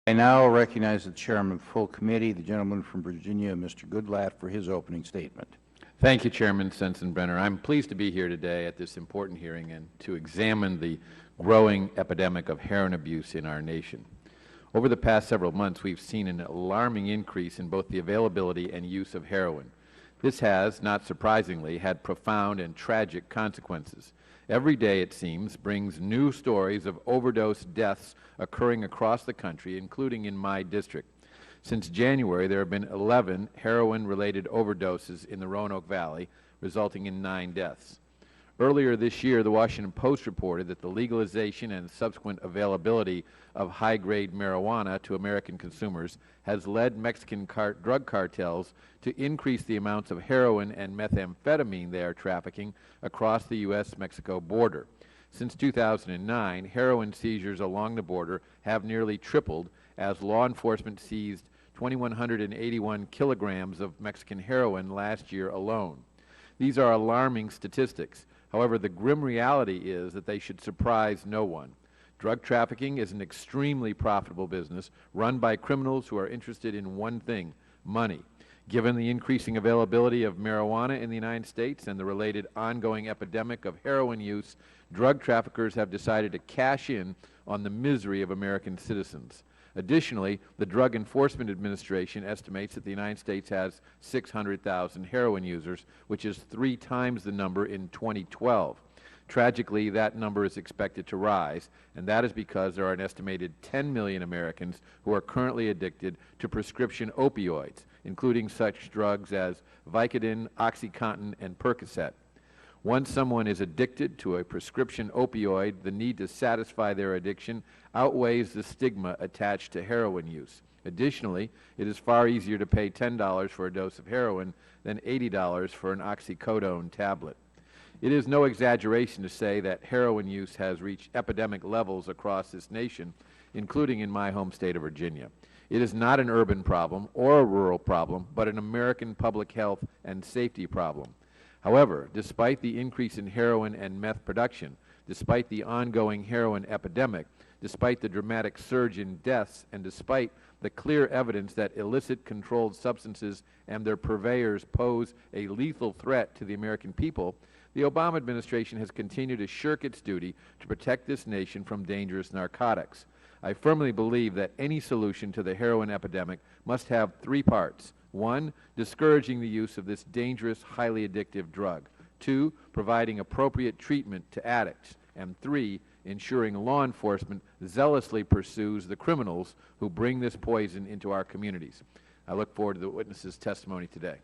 I now recognize the Chairman of the full committee, the gentleman from Virginia, Mr. Goodlatte, for his opening statement. Thank you, Chairman Sensenbrenner. I'm pleased to be here today at this important hearing and to examine the growing epidemic of heroin abuse in our nation. Over the past several months, we've seen an alarming increase in both the availability and use of heroin. This has, not surprisingly, had profound and tragic consequences. Every day, it seems, brings new stories of overdose deaths occurring across the country, including in my district. Since January, there have been 11 heroin-related overdoses in the Roanoke Valley, resulting in 9 deaths. Earlier this year, the Washington Post reported that the legalization and subsequent availability of high-grade marijuana to American consumers has led Mexican drug cartels to increase the amounts of heroin and methamphetamine they are trafficking across the U.S.-Mexico border. Since 2009, heroin seizures along the border have nearly tripled as law enforcement seized 2,181 kilograms of Mexican heroin last year alone. These are alarming statistics. However, the grim reality is that they should surprise no one. Drug trafficking is an extremely profitable business run by criminals who are interested in one thing: money. Given the increasing availability of marijuana in the United States and the related ongoing epidemic of heroin use, drug traffickers have decided to cash in on the misery of American citizens. Additionally, the Drug Enforcement Administration estimates that the United States has 600,000 heroin users, which is 3 times the number in 2012. Tragically, that number is expected to rise, and that is because there are an estimated 10 million Americans who are currently addicted to prescription opioids, including such drugs as Vicodin, OxyContin, and Percocet. Once someone is addicted to a prescription opioid, the need to satisfy their addiction outweighs the stigma attached to heroin use. Additionally, it is far easier to pay $10 for a dose of heroin than $80 for an oxycodone tablet. It is no exaggeration to say that heroin use has reached epidemic levels across this nation, including in my home state of Virginia. It is not an urban problem or a rural problem, but an American public health and safety problem. However, despite the increase in heroin and meth production, despite the ongoing heroin epidemic, despite the dramatic surge in deaths, and despite the clear evidence that illicit controlled substances and their purveyors pose a lethal threat to the American people, the Obama administration has continued to shirk its duty to protect this nation from dangerous narcotics. I firmly believe that any solution to the heroin epidemic must have 3 parts. 1, discouraging the use of this dangerous, highly addictive drug. 2, providing appropriate treatment to addicts. And 3, ensuring law enforcement zealously pursues the criminals who bring this poison into our communities. I look forward to the witness's testimony today.